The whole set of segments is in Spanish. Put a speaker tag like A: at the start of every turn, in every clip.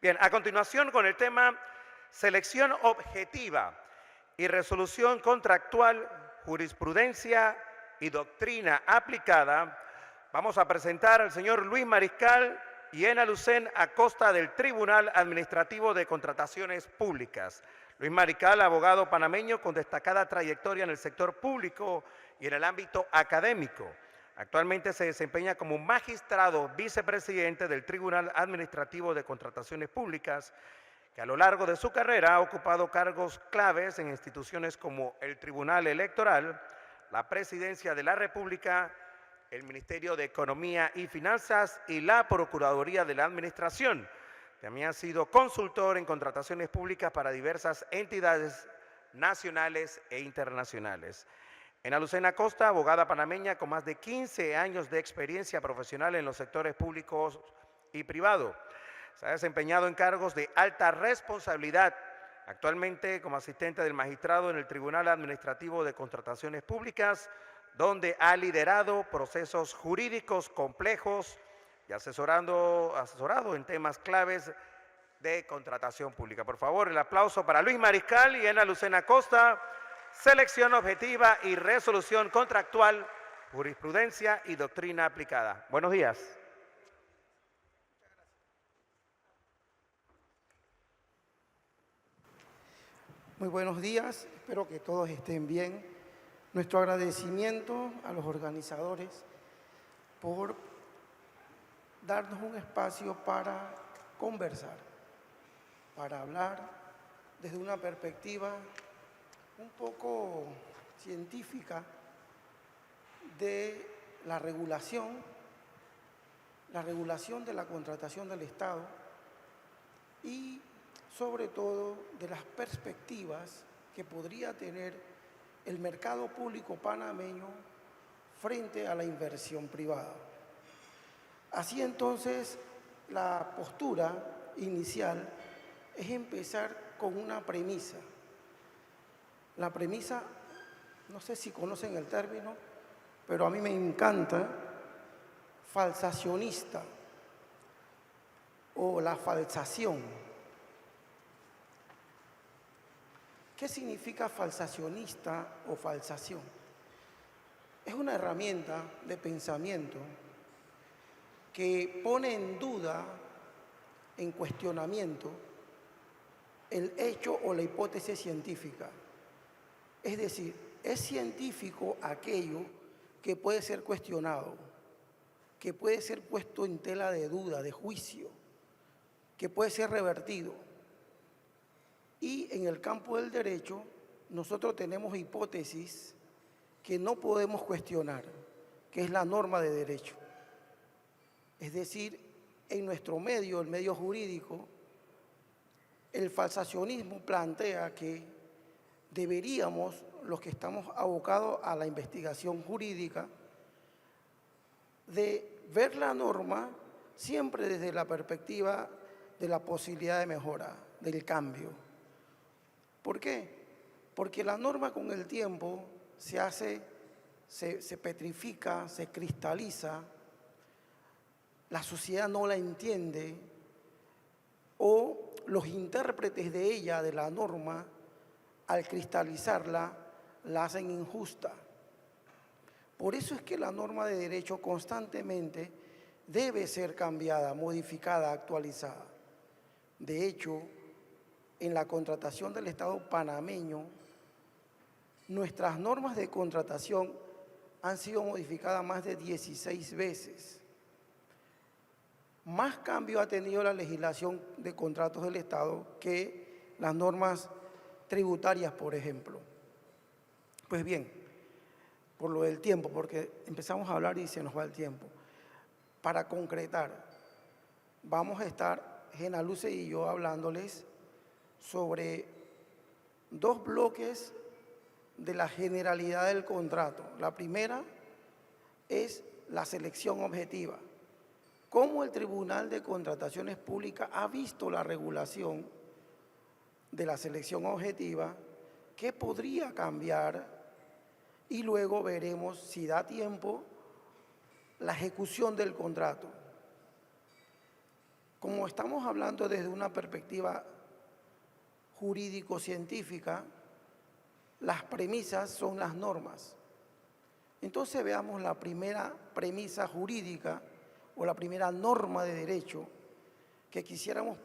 A: Bien, a continuación con el tema selección objetiva y resolución contractual, jurisprudencia y doctrina aplicada, vamos a presentar al señor Luis Mariscal y Ena Lucén Acosta del Tribunal Administrativo de Contrataciones Públicas. Luis Mariscal, abogado panameño con destacada trayectoria en el sector público y en el ámbito académico. Actualmente se desempeña como magistrado vicepresidente del Tribunal Administrativo de Contrataciones Públicas, que a lo largo de su carrera ha ocupado cargos claves en instituciones como el Tribunal Electoral, la Presidencia de la República, el Ministerio de Economía y Finanzas y la Procuraduría de la Administración. También ha sido consultor en contrataciones públicas para diversas entidades nacionales e internacionales. Ena Lucén Acosta, abogada panameña con más de 15 años de experiencia profesional en los sectores públicos y privados. Se ha desempeñado en cargos de alta responsabilidad, actualmente como asistente del magistrado en el Tribunal Administrativo de Contrataciones Públicas, donde ha liderado procesos jurídicos complejos y asesorado en temas claves de contratación pública. Por favor, el aplauso para Luis Mariscal y Ena Lucén Acosta. Selección objetiva y resolución contractual, jurisprudencia y doctrina aplicada. Buenos días.
B: Muy buenos días, espero que todos estén bien. Nuestro agradecimiento a los organizadores por darnos un espacio para conversar, para hablar desde una perspectiva un poco científica de la regulación de la contratación del Estado y sobre todo de las perspectivas que podría tener el mercado público panameño frente a la inversión privada. Así entonces, la postura inicial es empezar con una premisa. La premisa, no sé si conocen el término, pero a mí me encanta, falsacionista o la falsación. ¿Qué significa falsacionista o falsación? Es una herramienta de pensamiento que pone en duda, en cuestionamiento, el hecho o la hipótesis científica. Es decir, es científico aquello que puede ser cuestionado, que puede ser puesto en tela de duda, de juicio, que puede ser revertido. Y en el campo del derecho, nosotros tenemos hipótesis que no podemos cuestionar, que es la norma de derecho. Es decir, en nuestro medio, el medio jurídico, el falsacionismo plantea que deberíamos, los que estamos abocados a la investigación jurídica, de ver la norma siempre desde la perspectiva de la posibilidad de mejora, del cambio. ¿Por qué? Porque la norma con el tiempo se petrifica, se cristaliza, la sociedad no la entiende o los intérpretes de ella, de la norma, al cristalizarla, la hacen injusta. Por eso es que la norma de derecho constantemente debe ser cambiada, modificada, actualizada. De hecho, en la contratación del Estado panameño, nuestras normas de contratación han sido modificadas más de 16 veces. Más cambio ha tenido la legislación de contratos del Estado que las normas tributarias, por ejemplo. Pues bien, por lo del tiempo, porque empezamos a hablar y se nos va el tiempo. Para concretar, vamos a estar, Ena Lucén y yo, hablándoles sobre dos bloques de la generalidad del contrato. La primera es la selección objetiva. Cómo el Tribunal de Contrataciones Públicas ha visto la regulación de la selección objetiva, qué podría cambiar y luego veremos, si da tiempo, la ejecución del contrato. Como estamos hablando desde una perspectiva jurídico-científica, las premisas son las normas. Entonces veamos la primera premisa jurídica o la primera norma de derecho que quisiéramos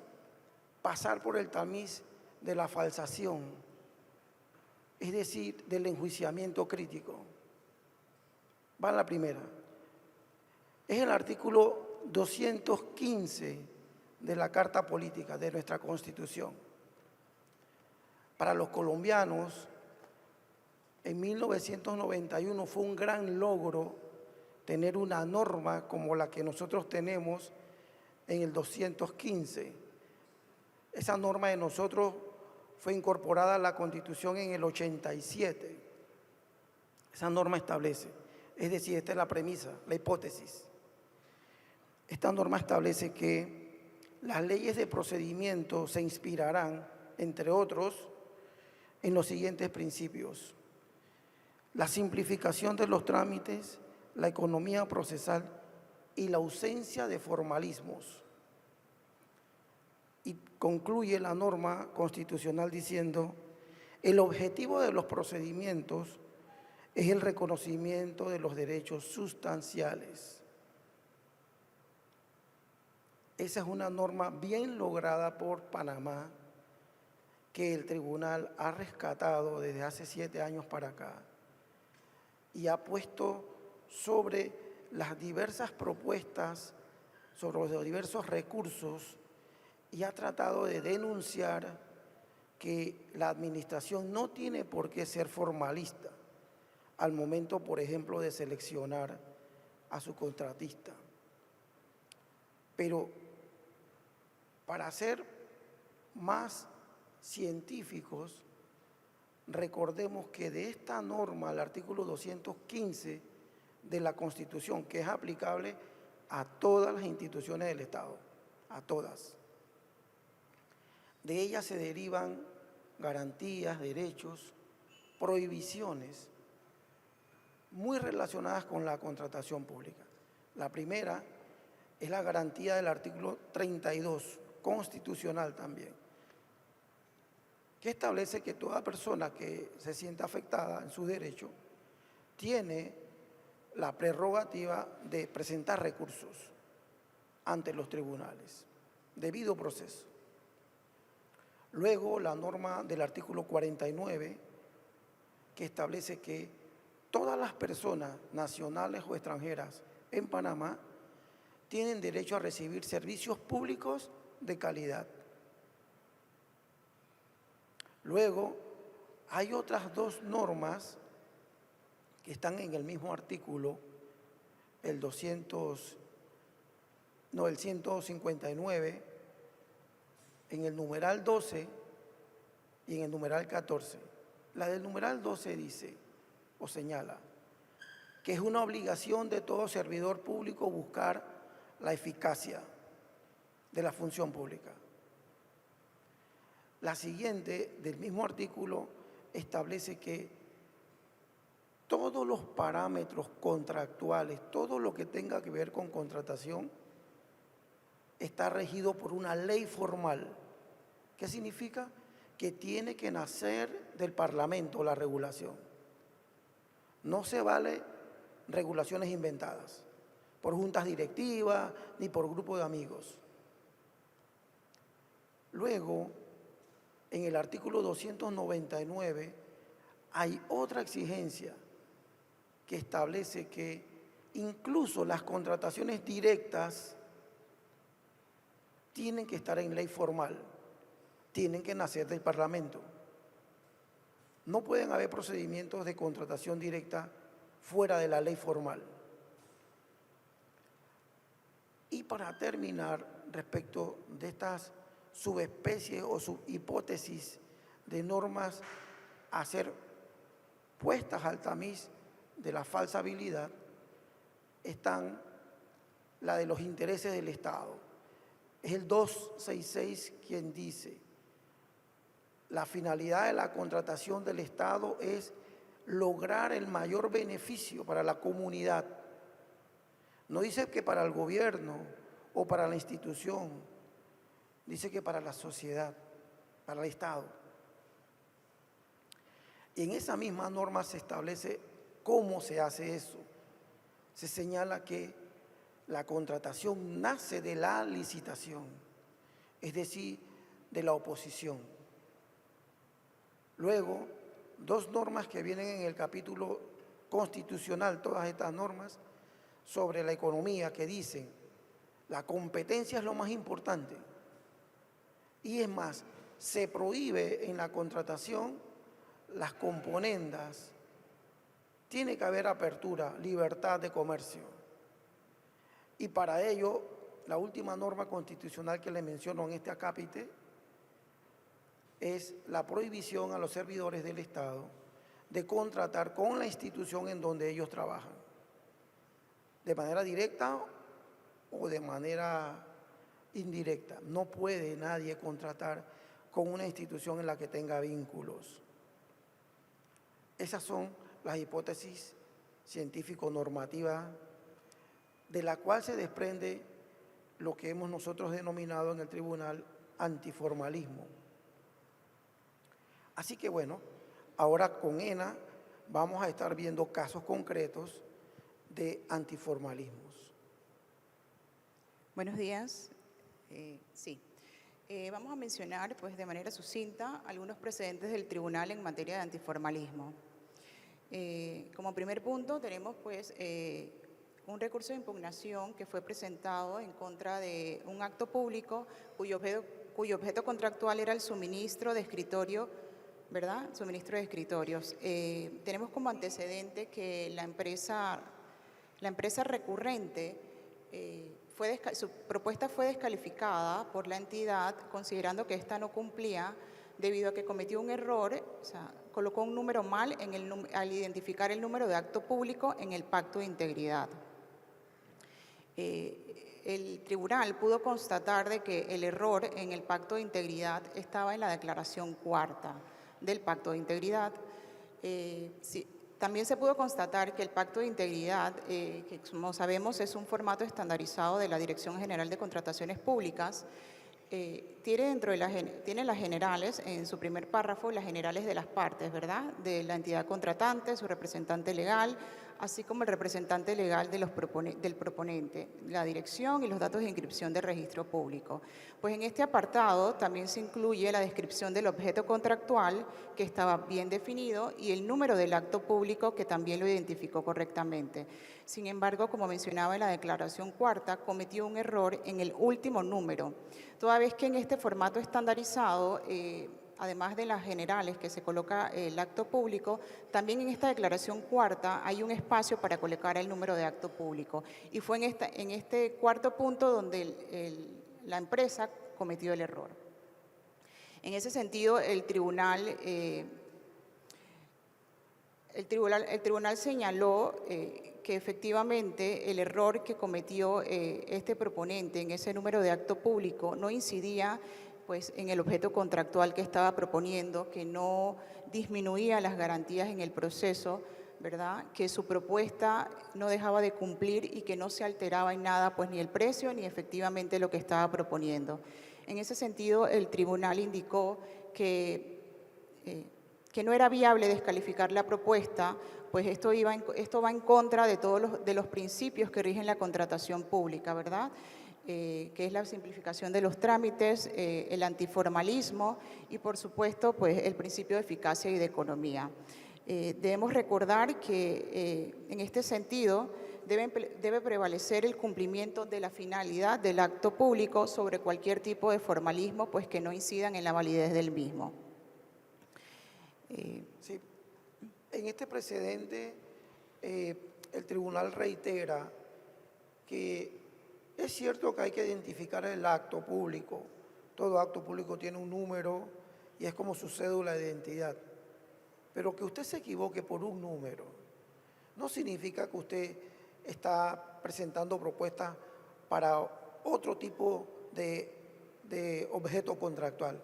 B: pasar por el tamiz de la falsación, es decir, del enjuiciamiento crítico. Va la primera. Es el artículo 215 de la Carta Política de nuestra Constitución. Para los colombianos, en 1991 fue un gran logro tener una norma como la que nosotros tenemos en el 215. Esa norma de nosotros fue incorporada a la Constitución en el 87. Esa norma establece, es decir, esta es la premisa, la hipótesis. Esta norma establece que las leyes de procedimiento se inspirarán, entre otros, en los siguientes principios: la simplificación de los trámites, la economía procesal y la ausencia de formalismos. Y concluye la norma constitucional diciendo: el objetivo de los procedimientos es el reconocimiento de los derechos sustanciales. Esa es una norma bien lograda por Panamá, que el tribunal ha rescatado desde hace 7 años para acá y ha puesto sobre las diversas propuestas, sobre los diversos recursos, y ha tratado de denunciar que la administración no tiene por qué ser formalista al momento, por ejemplo, de seleccionar a su contratista. Pero para ser más científicos, recordemos que de esta norma, el artículo 215 de la Constitución, que es aplicable a todas las instituciones del Estado, a todas, de ella se derivan garantías, derechos, prohibiciones muy relacionadas con la contratación pública. La primera es la garantía del artículo 32, constitucional también, que establece que toda persona que se sienta afectada en su derecho tiene la prerrogativa de presentar recursos ante los tribunales, debido proceso. Luego, la norma del artículo 49, que establece que todas las personas nacionales o extranjeras en Panamá tienen derecho a recibir servicios públicos de calidad. Luego, hay otras 2 normas que están en el mismo artículo, el 159, en el numeral 12 y en el numeral 14. La del numeral 12 dice o señala que es una obligación de todo servidor público buscar la eficacia de la función pública. La siguiente, del mismo artículo, establece que todos los parámetros contractuales, todo lo que tenga que ver con contratación, está regido por una ley formal. ¿Qué significa? Que tiene que nacer del Parlamento la regulación. No se vale regulaciones inventadas por juntas directivas ni por grupos de amigos. Luego, en el artículo 299 hay otra exigencia que establece que incluso las contrataciones directas tienen que estar en ley formal, tienen que nacer del Parlamento. No pueden haber procedimientos de contratación directa fuera de la ley formal. Y para terminar, respecto de estas subespecies o subhipótesis de normas a ser puestas al tamiz de la falsabilidad, están la de los intereses del Estado. Es el 266 quien dice: la finalidad de la contratación del Estado es lograr el mayor beneficio para la comunidad. No dice que para el gobierno o para la institución dice que para la sociedad, para el Estado. Y en esa misma norma se establece cómo se hace eso. Se señala que la contratación nace de la licitación, es decir, de la oposición. Luego, dos normas que vienen en el capítulo constitucional, todas estas normas, sobre la economía, que dicen, la competencia es lo más importante. Y es más, se prohíbe en la contratación las componendas. Tiene que haber apertura, libertad de comercio. Y para ello, la última norma constitucional que le menciono en este acápite es la prohibición a los servidores del Estado de contratar con la institución en donde ellos trabajan, de manera directa o de manera indirecta. No puede nadie contratar con una institución en la que tenga vínculos. Esas son las hipótesis científico-normativas de la cual se desprende lo que hemos nosotros denominado en el tribunal antiformalismo. Así que bueno, ahora con ENA vamos a estar viendo casos concretos de antiformalismos.
C: Buenos días. Sí. Vamos a mencionar pues, de manera sucinta algunos precedentes del tribunal en materia de antiformalismo. Como primer punto tenemos pues, un recurso de impugnación que fue presentado en contra de un acto público cuyo objeto contractual era el suministro de escritorio, ¿verdad? Suministro de escritorios. Tenemos como antecedente que la empresa recurrente, su propuesta fue descalificada por la entidad considerando que ésta no cumplía debido a que cometió un error, o sea, colocó un número mal al identificar el número de acto público en el pacto de integridad. El tribunal pudo constatar de que el error en el pacto de integridad estaba en la declaración cuarta del pacto de integridad. También se pudo constatar que el pacto de integridad, que como sabemos es un formato estandarizado de la Dirección General de Contrataciones Públicas, tiene las generales, en su primer párrafo, las generales de las partes, ¿verdad? De la entidad contratante, su representante legal, así como el representante legal del proponente, la dirección y los datos de inscripción de registro público. Pues en este apartado también se incluye la descripción del objeto contractual, que estaba bien definido, y el número del acto público, que también lo identificó correctamente. Sin embargo, como mencionaba en la declaración cuarta, cometió un error en el último número, toda vez que en este formato estandarizado, además de las generales que se coloca el acto público, también en esta declaración cuarta hay un espacio para colocar el número de acto público. Y fue en este cuarto punto donde la empresa cometió el error. En ese sentido, el tribunal señaló que efectivamente el error que cometió este proponente en ese número de acto público no incidía pues, en el objeto contractual que estaba proponiendo, que no disminuía las garantías en el proceso, ¿verdad? Que su propuesta no dejaba de cumplir y que no se alteraba en nada pues, ni el precio ni efectivamente lo que estaba proponiendo. En ese sentido, el tribunal indicó que no era viable descalificar la propuesta, pues esto va en contra de todos los principios que rigen la contratación pública, ¿verdad? Que es la simplificación de los trámites, el antiformalismo y, por supuesto, pues, el principio de eficacia y de economía. Debemos recordar que, en este sentido, debe prevalecer el cumplimiento de la finalidad del acto público sobre cualquier tipo de formalismo, pues que no incidan en la validez del mismo.
B: Sí. En este precedente, el tribunal reitera que es cierto que hay que identificar el acto público. Todo acto público tiene un número y es como su cédula de identidad. Pero que usted se equivoque por un número no significa que usted está presentando propuestas para otro tipo de objeto contractual.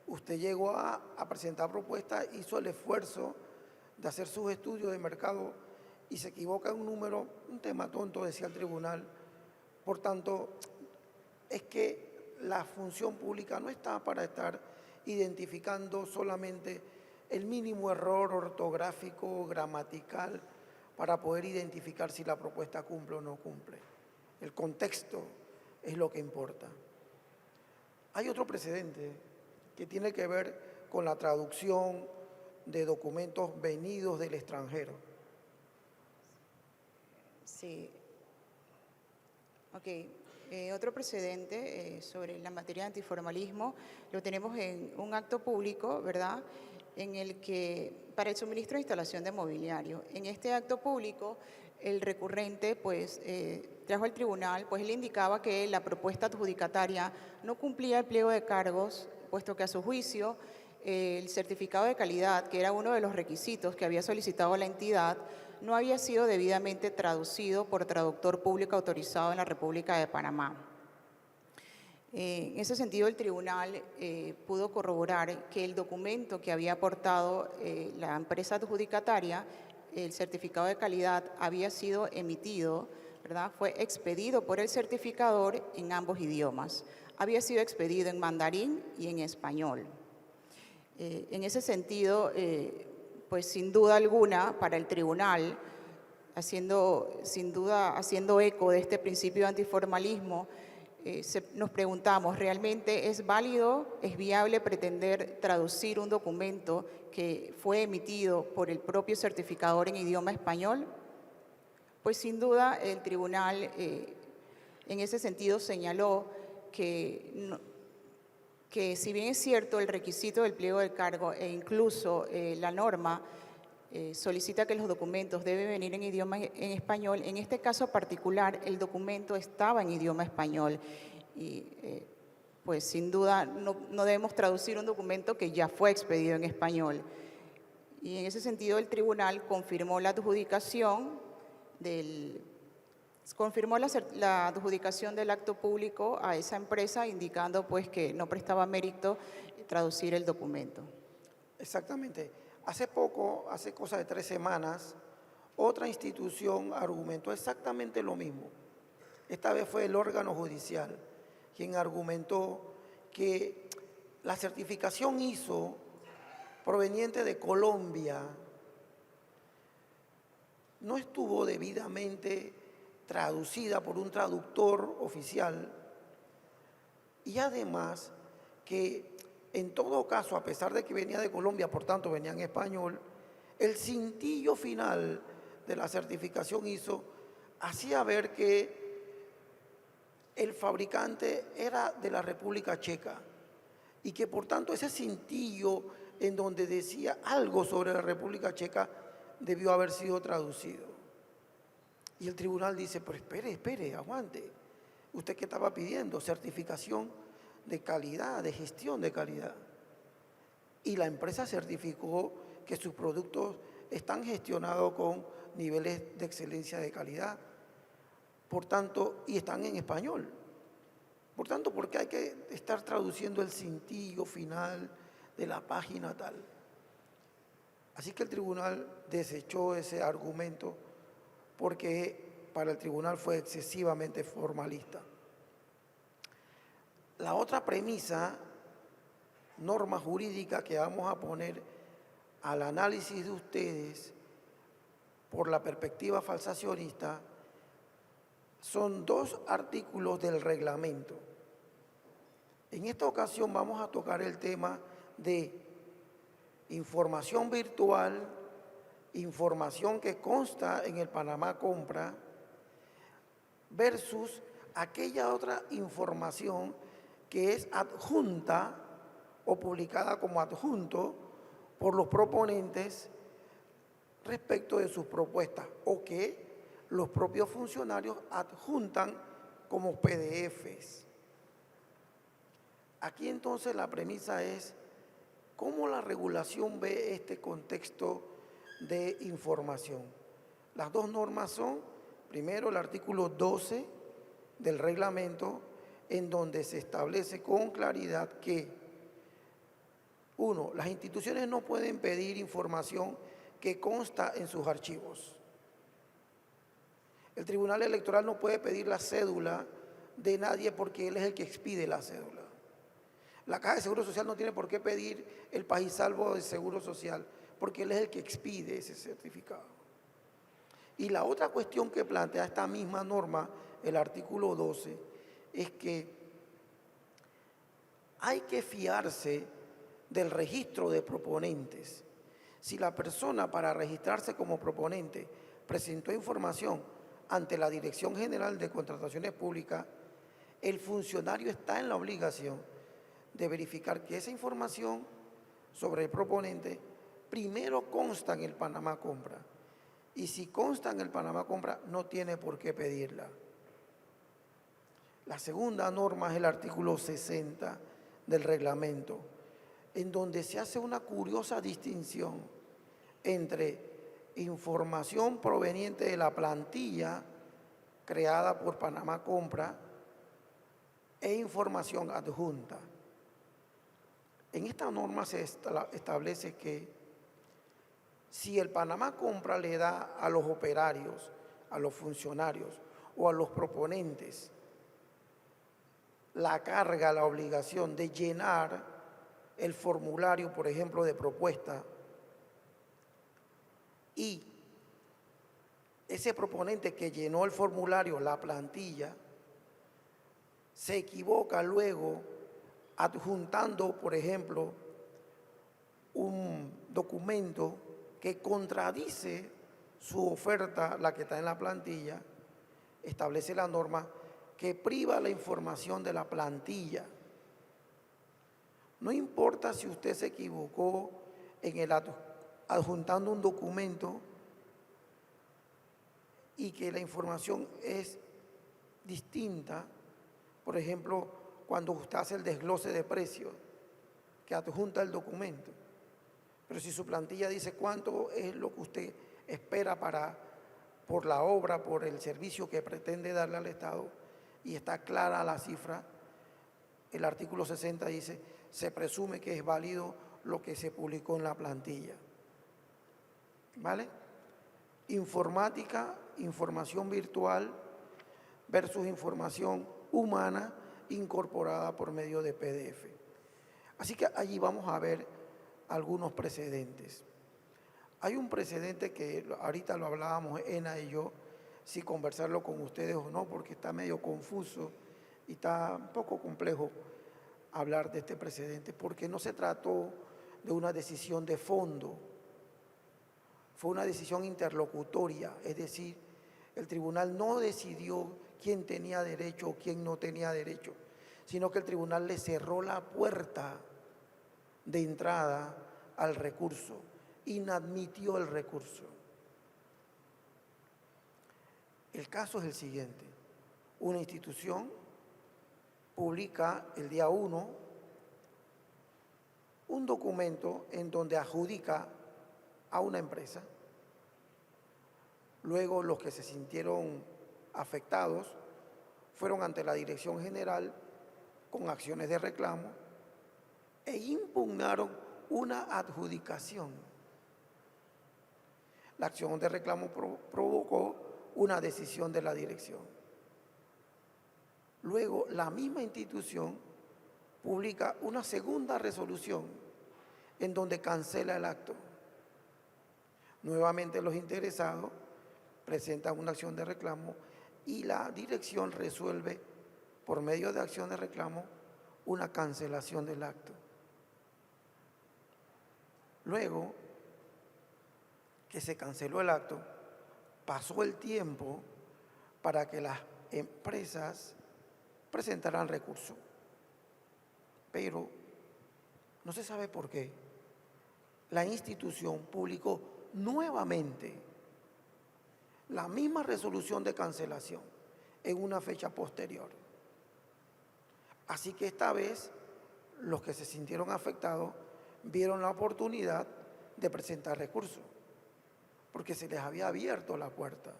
B: Usted llegó a presentar propuestas, hizo el esfuerzo de hacer sus estudios de mercado y se equivoca en un número, un tema tonto, decía el tribunal. Por tanto, es que la función pública no está para estar identificando solamente el mínimo error ortográfico, gramatical, para poder identificar si la propuesta cumple o no cumple. El contexto es lo que importa. Hay otro precedente que tiene que ver con la traducción de documentos venidos del extranjero.
C: Sí. Ok. Otro precedente sobre la materia de antiformalismo lo tenemos en un acto público, ¿verdad?, en el que, para el suministro de instalación de mobiliario. En este acto público, el recurrente, pues, trajo al tribunal, pues, él indicaba que la propuesta adjudicataria no cumplía el pliego de cargos, puesto que a su juicio, el certificado de calidad, que era uno de los requisitos que había solicitado la entidad, no había sido debidamente traducido por traductor público autorizado en la República de Panamá. En ese sentido, el tribunal pudo corroborar que el documento que había aportado la empresa adjudicataria, el certificado de calidad, había sido emitido, ¿verdad?, fue expedido por el certificador en ambos idiomas. Había sido expedido en mandarín y en español. En ese sentido, pues sin duda alguna, para el tribunal, haciendo eco de este principio de antiformalismo, nos preguntamos, ¿realmente es válido, es viable pretender traducir un documento que fue emitido por el propio certificador en idioma español? Pues sin duda el tribunal en ese sentido señaló que si bien es cierto el requisito del pliego del cargo e incluso la norma solicita que los documentos deben venir en idioma en español, en este caso particular el documento estaba en idioma español y pues sin duda no debemos traducir un documento que ya fue expedido en español. Y en ese sentido el tribunal confirmó la adjudicación del acto público a esa empresa, indicando pues que no prestaba mérito traducir el documento.
B: Exactamente. Hace poco, hace cosa de 3 semanas, otra institución argumentó exactamente lo mismo. Esta vez fue el órgano judicial quien argumentó que la certificación ISO proveniente de Colombia no estuvo debidamente traducida por un traductor oficial y además que en todo caso, a pesar de que venía de Colombia, por tanto venía en español, el cintillo final de la certificación ISO hacía ver que el fabricante era de la República Checa y que por tanto ese cintillo en donde decía algo sobre la República Checa debió haber sido traducido. Y el tribunal dice, pero espere, aguante. ¿Usted qué estaba pidiendo? Certificación de calidad, de gestión de calidad. Y la empresa certificó que sus productos están gestionados con niveles de excelencia de calidad. Por tanto, y están en español. Por tanto, ¿por qué hay que estar traduciendo el cintillo final de la página tal? Así que el tribunal desechó ese argumento porque para el tribunal fue excesivamente formalista. La otra premisa, norma jurídica que vamos a poner al análisis de ustedes por la perspectiva falsacionista, son 2 artículos del reglamento. En esta ocasión vamos a tocar el tema de información virtual, información que consta en el Panamá Compra, versus aquella otra información que es adjunta o publicada como adjunto por los proponentes respecto de sus propuestas o que los propios funcionarios adjuntan como PDFs. Aquí entonces la premisa es cómo la regulación ve este contexto de información. Las 2 normas son, primero, el artículo 12 del reglamento, en donde se establece con claridad que, 1, las instituciones no pueden pedir información que consta en sus archivos. El Tribunal Electoral no puede pedir la cédula de nadie porque él es el que expide la cédula. La Caja de Seguro Social no tiene por qué pedir el pagisalvo de Seguro Social porque él es el que expide ese certificado. Y la otra cuestión que plantea esta misma norma, el artículo 12, es que hay que fiarse del registro de proponentes. Si la persona para registrarse como proponente presentó información ante la Dirección General de Contrataciones Públicas, el funcionario está en la obligación de verificar que esa información sobre el proponente primero consta en el Panamá Compra. Y si consta en el Panamá Compra, no tiene por qué pedirla. La segunda norma es el artículo 60 del reglamento, en donde se hace una curiosa distinción entre información proveniente de la plantilla creada por Panamá Compra e información adjunta. En esta norma se establece que si el Panamá Compra le da a los operarios, a los funcionarios o a los proponentes la carga, la obligación de llenar el formulario, por ejemplo, de propuesta, y ese proponente que llenó el formulario, la plantilla, se equivoca luego adjuntando, por ejemplo, un documento que contradice su oferta, la que está en la plantilla, establece la norma que priva la información de la plantilla. No importa si usted se equivocó en el adjuntando un documento y que la información es distinta, por ejemplo, cuando usted hace el desglose de precios, que adjunta el documento. Pero si su plantilla dice cuánto es lo que usted espera por la obra, por el servicio que pretende darle al Estado, y está clara la cifra, el artículo 60 dice, se presume que es válido lo que se publicó en la plantilla. ¿Vale? Informática, información virtual versus información humana incorporada por medio de PDF. Así que allí vamos a ver algunos precedentes. Hay un precedente que ahorita lo hablábamos Ena y yo, si conversarlo con ustedes o no, porque está medio confuso y está un poco complejo hablar de este precedente, porque no se trató de una decisión de fondo, fue una decisión interlocutoria, es decir, el tribunal no decidió quién tenía derecho o quién no tenía derecho, sino que el tribunal le cerró la puerta de entrada al recurso, inadmitió el recurso. El caso es el siguiente: una institución publica el día 1 un documento en donde adjudica a una empresa. Luego los que se sintieron afectados fueron ante la Dirección General con acciones de reclamo e impugnaron una adjudicación. La acción de reclamo provocó una decisión de la dirección. Luego, la misma institución publica una segunda resolución en donde cancela el acto. Nuevamente los interesados presentan una acción de reclamo y la dirección resuelve por medio de acción de reclamo una cancelación del acto. Luego que se canceló el acto, pasó el tiempo para que las empresas presentaran recurso. Pero no se sabe por qué la institución publicó nuevamente la misma resolución de cancelación en una fecha posterior. Así que esta vez los que se sintieron afectados vieron la oportunidad de presentar recurso, porque se les había abierto la puerta,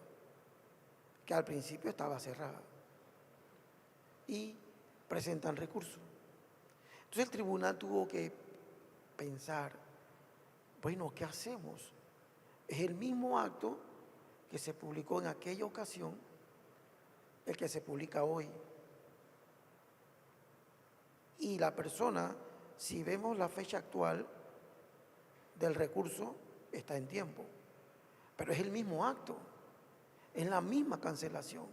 B: que al principio estaba cerrada, y presentan recurso. Entonces el tribunal tuvo que pensar, bueno, ¿qué hacemos? Es el mismo acto que se publicó en aquella ocasión, el que se publica hoy. y la persona, si vemos la fecha actual del recurso, está en tiempo. Pero es el mismo acto, es la misma cancelación.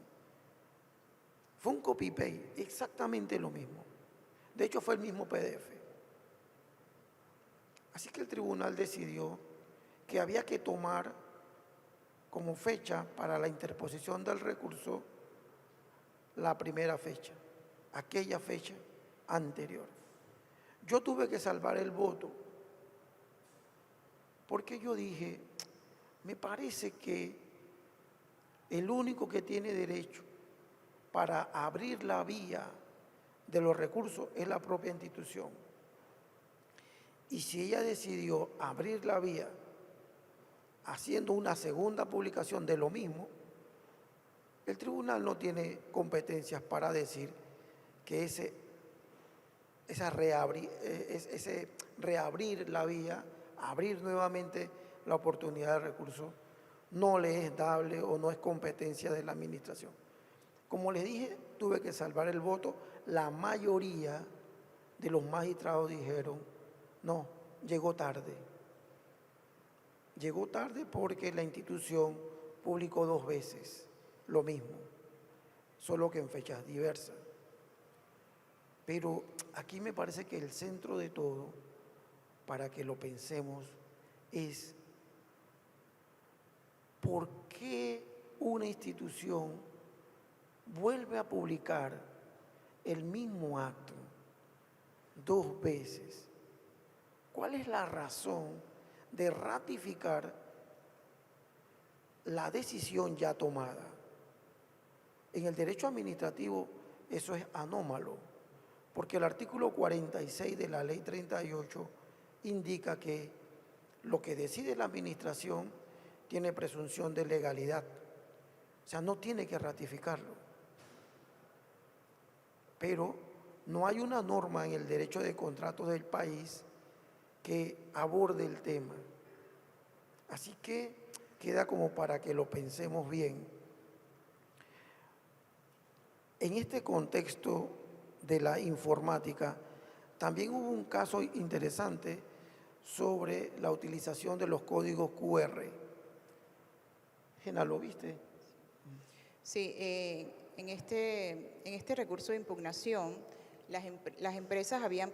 B: Fue un copy-paste, exactamente lo mismo. De hecho, fue el mismo PDF. Así que el tribunal decidió que había que tomar como fecha para la interposición del recurso la primera fecha, aquella fecha anterior. Yo tuve que salvar el voto porque yo dije, me parece que el único que tiene derecho para abrir la vía de los recursos es la propia institución. Y si ella decidió abrir la vía haciendo una segunda publicación de lo mismo, el tribunal no tiene competencias para decir que ese reabrir la vía, abrir nuevamente la oportunidad de recurso, no le es dable o no es competencia de la administración. Como les dije, tuve que salvar el voto. La mayoría de los magistrados dijeron, no, llegó tarde. Llegó tarde porque la institución publicó 2 veces lo mismo, solo que en fechas diversas. Pero aquí me parece que el centro de todo, para que lo pensemos, es ¿por qué una institución vuelve a publicar el mismo acto 2 veces? ¿Cuál es la razón de ratificar la decisión ya tomada? En el derecho administrativo eso es anómalo, porque el artículo 46 de la Ley 38 indica que lo que decide la administración tiene presunción de legalidad, o sea, no tiene que ratificarlo. Pero no hay una norma en el derecho de contratos del país que aborde el tema. Así que queda como para que lo pensemos bien. En este contexto de la informática, también hubo un caso interesante sobre la utilización de los códigos QR. Gena, ¿lo viste?
C: Sí, en este recurso de impugnación, las empresas habían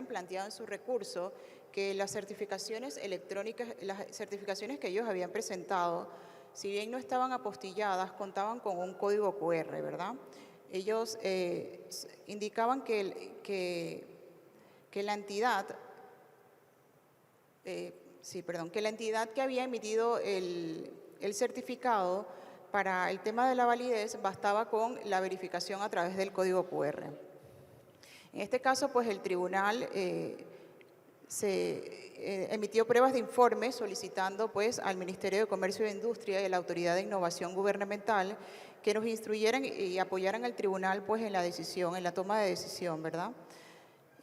C: planteado en su recurso que las certificaciones electrónicas, las certificaciones que ellos habían presentado, si bien no estaban apostilladas, contaban con un código QR, ¿verdad? Ellos indicaban que la entidad, que la entidad que había emitido el certificado para el tema de la validez bastaba con la verificación a través del código QR. En este caso, pues el tribunal emitió pruebas de informe solicitando pues al Ministerio de Comercio e Industria y a la Autoridad de Innovación Gubernamental que nos instruyeran y apoyaran al tribunal pues en la decisión, en la toma de decisión, ¿verdad?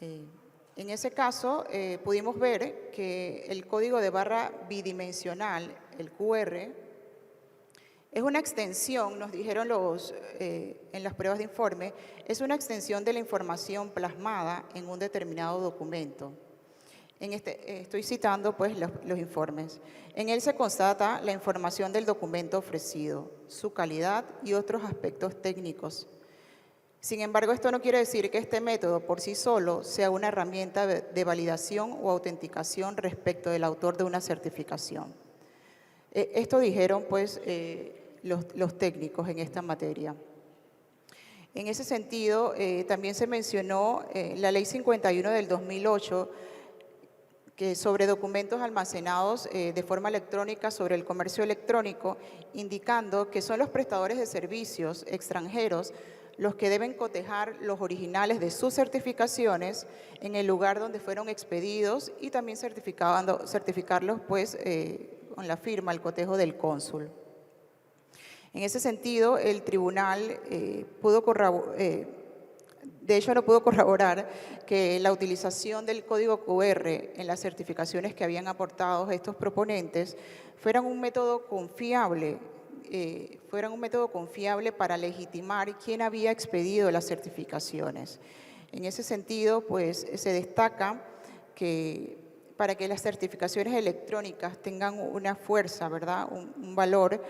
C: En ese caso pudimos ver que el código de barra bidimensional, el QR, es una extensión, nos dijeron en las pruebas de informe, es una extensión de la información plasmada en un determinado documento. Estoy citando pues los informes. En él se constata la información del documento ofrecido, su calidad y otros aspectos técnicos. Sin embargo, esto no quiere decir que este método por sí solo sea una herramienta de validación o autenticación respecto del autor de una certificación. Esto dijeron pues los técnicos en esta materia. En ese sentido, también se mencionó la Ley 51 del 2008, que sobre documentos almacenados de forma electrónica sobre el comercio electrónico, indicando que son los prestadores de servicios extranjeros los que deben cotejar los originales de sus certificaciones en el lugar donde fueron expedidos y también certificarlos pues, con la firma, el cotejo del cónsul. En ese sentido, el tribunal de hecho no pudo corroborar que la utilización del código QR en las certificaciones que habían aportado estos proponentes fueran un método confiable para legitimar quién había expedido las certificaciones. En ese sentido, pues se destaca que para que las certificaciones electrónicas tengan una fuerza, ¿verdad?, un valor,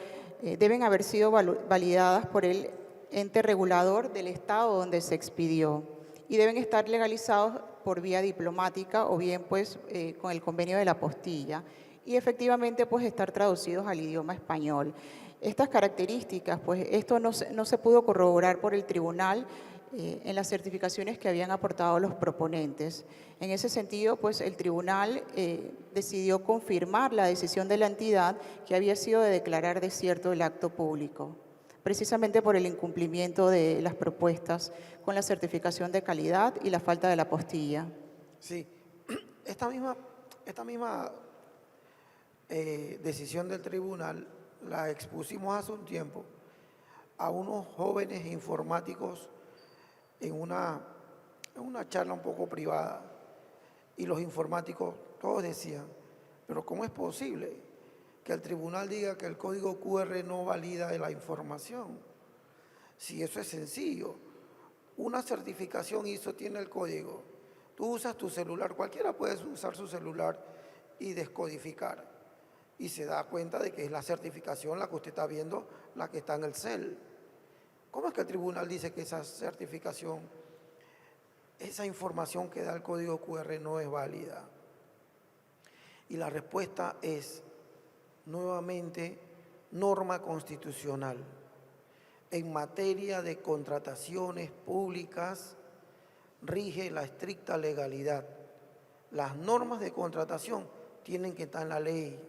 C: deben haber sido validadas por el ente regulador del estado donde se expidió y deben estar legalizados por vía diplomática o bien pues con el convenio de la apostilla y efectivamente pues estar traducidos al idioma español. Estas características, pues esto no se pudo corroborar por el tribunal en las certificaciones que habían aportado los proponentes. En ese sentido, pues el tribunal decidió confirmar la decisión de la entidad que había sido de declarar desierto el acto público, precisamente por el incumplimiento de las propuestas con la certificación de calidad y la falta de la apostilla.
B: Sí, esta misma decisión del tribunal la expusimos hace un tiempo a unos jóvenes informáticos en una charla un poco privada, y los informáticos todos decían, pero ¿cómo es posible que el tribunal diga que el código QR no valida la información? Si eso es sencillo, una certificación ISO tiene el código, tú usas tu celular, cualquiera puede usar su celular y descodificar, y se da cuenta de que es la certificación la que usted está viendo, la que está en el cel. ¿Cómo es que el tribunal dice que esa certificación, esa información que da el código QR no es válida? Y la respuesta es, nuevamente, norma constitucional. En materia de contrataciones públicas rige la estricta legalidad. Las normas de contratación tienen que estar en la ley.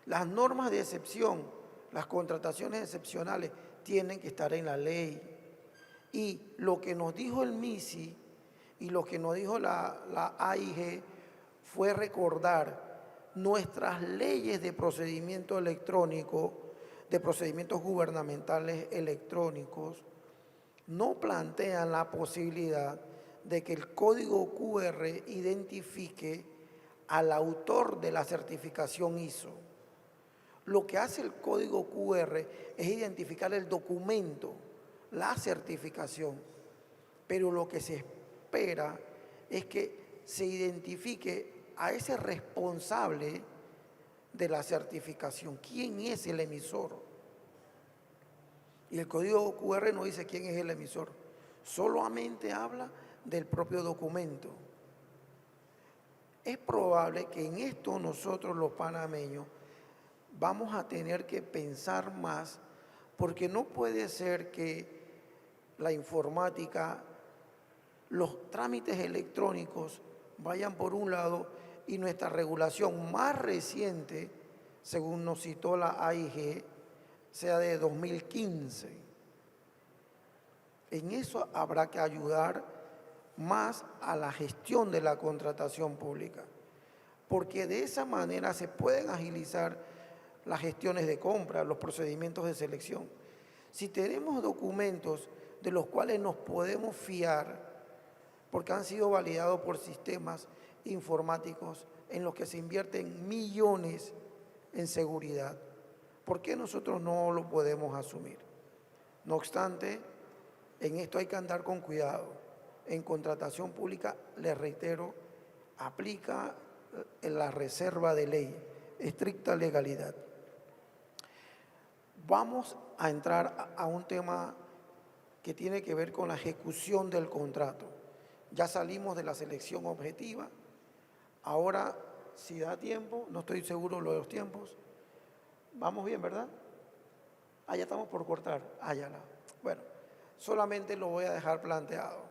B: Las normas de excepción, las contrataciones excepcionales, tienen que estar en la ley. Y lo que nos dijo el MISI y lo que nos dijo la AIG fue recordar nuestras leyes de procedimiento electrónico, de procedimientos gubernamentales electrónicos, no plantean la posibilidad de que el código QR identifique al autor de la certificación ISO. Lo que hace el código QR es identificar el documento, la certificación, pero lo que se espera es que se identifique a ese responsable de la certificación. ¿Quién es el emisor? Y el código QR no dice quién es el emisor, solamente habla del propio documento. Es probable que en esto nosotros los panameños vamos a tener que pensar más, porque no puede ser que la informática, los trámites electrónicos vayan por un lado y nuestra regulación más reciente, según nos citó la AIG, sea de 2015. En eso habrá que ayudar más a la gestión de la contratación pública, porque de esa manera se pueden agilizar las gestiones de compra, los procedimientos de selección. Si tenemos documentos de los cuales nos podemos fiar, porque han sido validados por sistemas informáticos en los que se invierten millones en seguridad, ¿por qué nosotros no lo podemos asumir? No obstante, en esto hay que andar con cuidado. En contratación pública, les reitero, aplica la reserva de ley, estricta legalidad. Vamos a entrar a un tema que tiene que ver con la ejecución del contrato. Ya salimos de la selección objetiva. Ahora, si da tiempo, no estoy seguro de los tiempos. Vamos bien, ¿verdad? Ya estamos por cortar. Bueno, solamente lo voy a dejar planteado.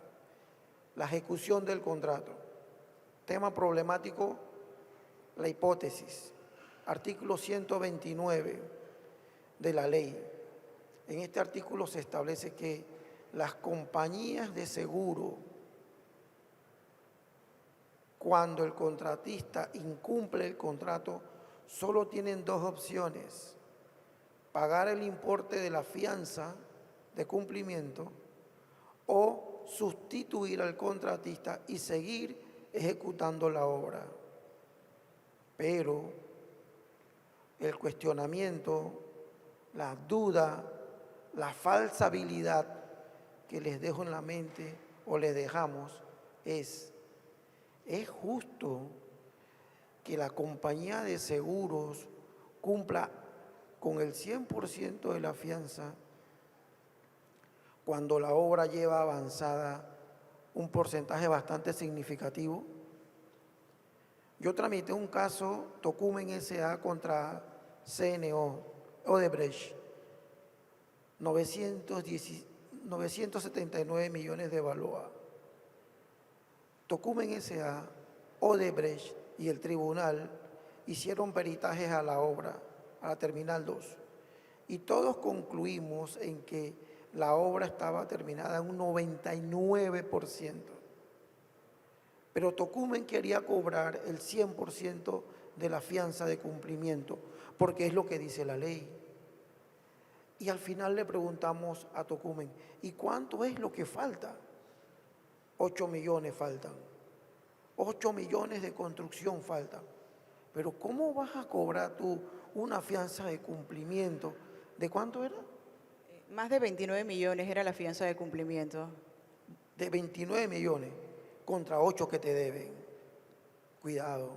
B: La ejecución del contrato. Tema problemático, la hipótesis. Artículo 129 de la ley. En este artículo se establece que las compañías de seguro, cuando el contratista incumple el contrato, solo tienen dos opciones: pagar el importe de la fianza de cumplimiento o sustituir al contratista y seguir ejecutando la obra. Pero el cuestionamiento, la duda, la falsa habilidad que les dejo en la mente o le dejamos ¿es justo que la compañía de seguros cumpla con el 100% de la fianza cuando la obra lleva avanzada un porcentaje bastante significativo? Yo tramité un caso Tocumen S.A. contra CNO, Odebrecht, 979 millones de balboa. Tocumen S.A., Odebrecht y el tribunal hicieron peritajes a la obra, a la Terminal 2, y todos concluimos en que la obra estaba terminada en un 99%. Pero Tocumen quería cobrar el 100% de la fianza de cumplimiento, porque es lo que dice la ley. Y al final le preguntamos a Tocumen, ¿y cuánto es lo que falta? 8 millones faltan. 8 millones de construcción faltan. Pero ¿cómo vas a cobrar tú una fianza de cumplimiento? ¿De cuánto era?
C: Más de 29 millones era la fianza de cumplimiento.
B: De 29 millones contra 8 que te deben. Cuidado,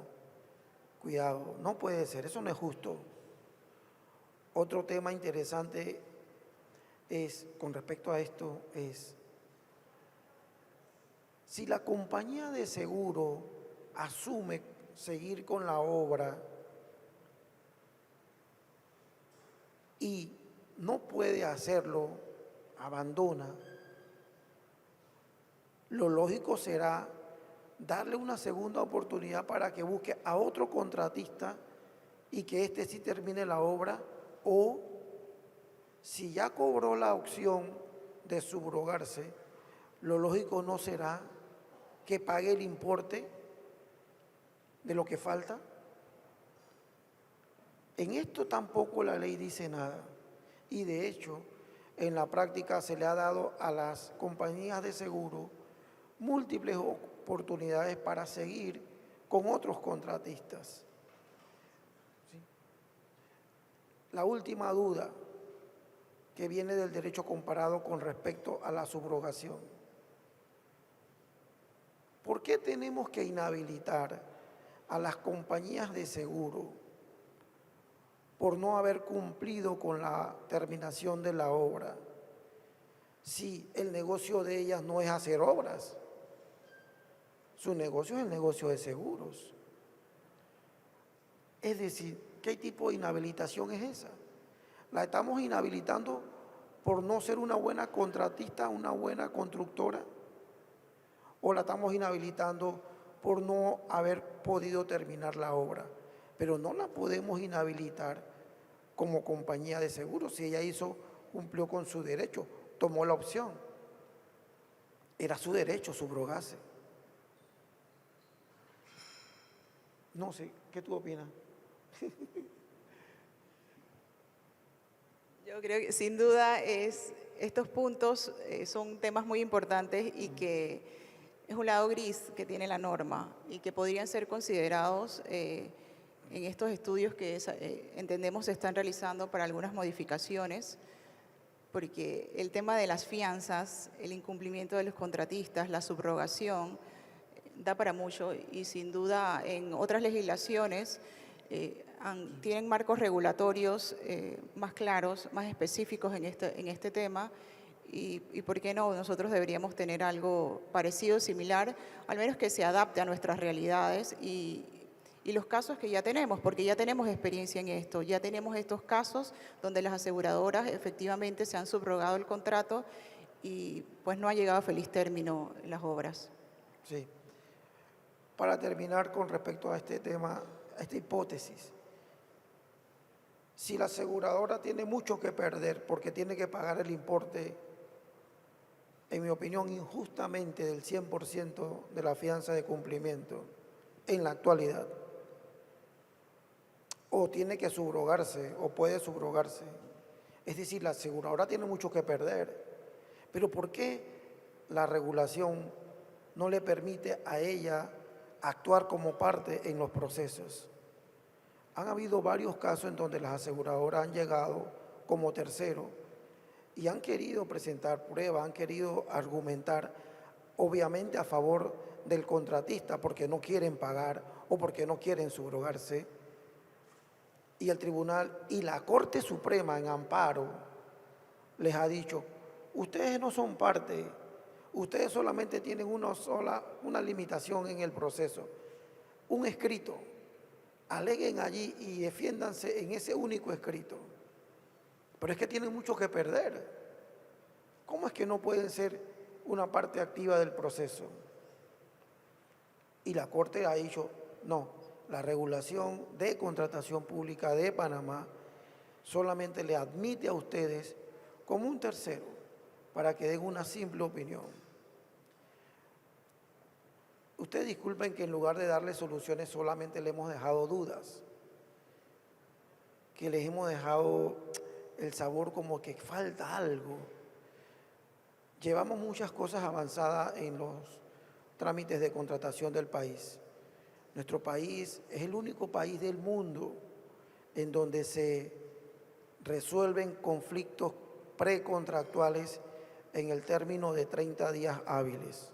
B: cuidado, no puede ser, eso no es justo. Otro tema interesante es, con respecto a esto, es si la compañía de seguro asume seguir con la obra y no puede hacerlo, abandona, lo lógico será darle una segunda oportunidad para que busque a otro contratista y que éste sí termine la obra, o si ya cobró la opción de subrogarse, lo lógico no será que pague el importe de lo que falta. En esto tampoco la ley dice nada, y de hecho en la práctica se le ha dado a las compañías de seguro múltiples oportunidades para seguir con otros contratistas. ¿Sí? La última duda que viene del derecho comparado con respecto a la subrogación. ¿Por qué tenemos que inhabilitar a las compañías de seguro por no haber cumplido con la terminación de la obra si el negocio de ellas no es hacer obras? Su negocio es el negocio de seguros. Es decir, ¿qué tipo de inhabilitación es esa? ¿La estamos inhabilitando por no ser una buena contratista, una buena constructora? ¿O la estamos inhabilitando por no haber podido terminar la obra? Pero no la podemos inhabilitar como compañía de seguros. Si ella cumplió con su derecho, tomó la opción. Era su derecho subrogarse. No sé, ¿qué tú opinas?
C: Yo creo que sin duda estos puntos son temas muy importantes y que es un lado gris que tiene la norma y que podrían ser considerados en estos estudios que entendemos se están realizando para algunas modificaciones, porque el tema de las fianzas, el incumplimiento de los contratistas, la subrogación, da para mucho y sin duda en otras legislaciones tienen marcos regulatorios más claros, más específicos en este tema y ¿por qué no? Nosotros deberíamos tener algo parecido, similar, al menos que se adapte a nuestras realidades y los casos que ya tenemos, porque ya tenemos experiencia en esto, ya tenemos estos casos donde las aseguradoras efectivamente se han subrogado el contrato y pues no ha llegado a feliz término las obras.
B: Sí. Para terminar con respecto a este tema, a esta hipótesis, si la aseguradora tiene mucho que perder porque tiene que pagar el importe, en mi opinión, injustamente del 100% de la fianza de cumplimiento en la actualidad, o tiene que subrogarse o puede subrogarse, es decir, la aseguradora tiene mucho que perder, pero ¿por qué la regulación no le permite a ella actuar como parte en los procesos? Han habido varios casos en donde las aseguradoras han llegado como tercero y han querido presentar pruebas, han querido argumentar obviamente a favor del contratista porque no quieren pagar o porque no quieren subrogarse. Y el tribunal y la Corte Suprema en amparo les ha dicho, ustedes no son parte, ustedes solamente tienen una limitación en el proceso, un escrito, aleguen allí y defiéndanse en ese único escrito. Pero es que tienen mucho que perder. ¿Cómo es que no pueden ser una parte activa del proceso? Y la Corte ha dicho, no, la regulación de contratación pública de Panamá solamente le admite a ustedes como un tercero para que den una simple opinión. Ustedes disculpen que en lugar de darles soluciones solamente le hemos dejado dudas, que les hemos dejado el sabor como que falta algo. Llevamos muchas cosas avanzadas en los trámites de contratación del país. Nuestro país es el único país del mundo en donde se resuelven conflictos precontractuales en el término de 30 días hábiles.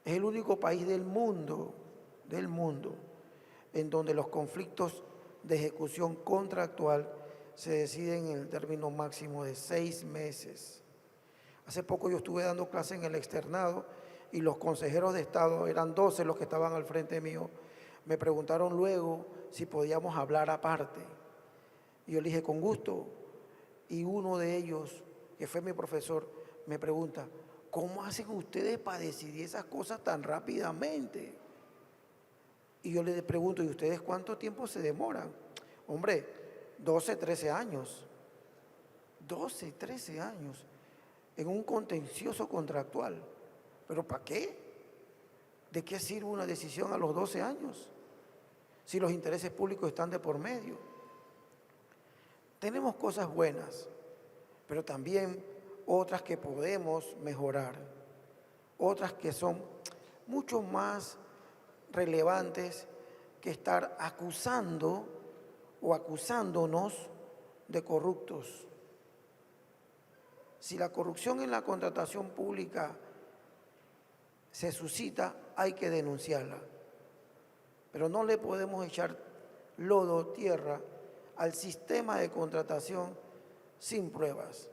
B: Es el único país del mundo, en donde los conflictos de ejecución contractual se deciden en el término máximo de 6 meses. Hace poco yo estuve dando clase en el externado y los consejeros de Estado, eran 12 los que estaban al frente mío, me preguntaron luego si podíamos hablar aparte. Y yo le dije, con gusto. Y uno de ellos, que fue mi profesor, me pregunta, ¿cómo hacen ustedes para decidir esas cosas tan rápidamente? Y yo le pregunto, ¿y ustedes cuánto tiempo se demoran? Hombre, 12, 13 años. 12, 13 años en un contencioso contractual. ¿Pero para qué? ¿De qué sirve una decisión a los 12 años? Si los intereses públicos están de por medio. Tenemos cosas buenas, pero también otras que podemos mejorar, otras que son mucho más relevantes que estar acusando o acusándonos de corruptos. Si la corrupción en la contratación pública se suscita, hay que denunciarla, pero no le podemos echar lodo, tierra al sistema de contratación sin pruebas,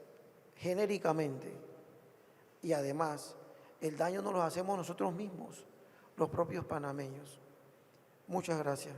B: genéricamente. Y además, el daño nos lo hacemos nosotros mismos, los propios panameños. Muchas gracias.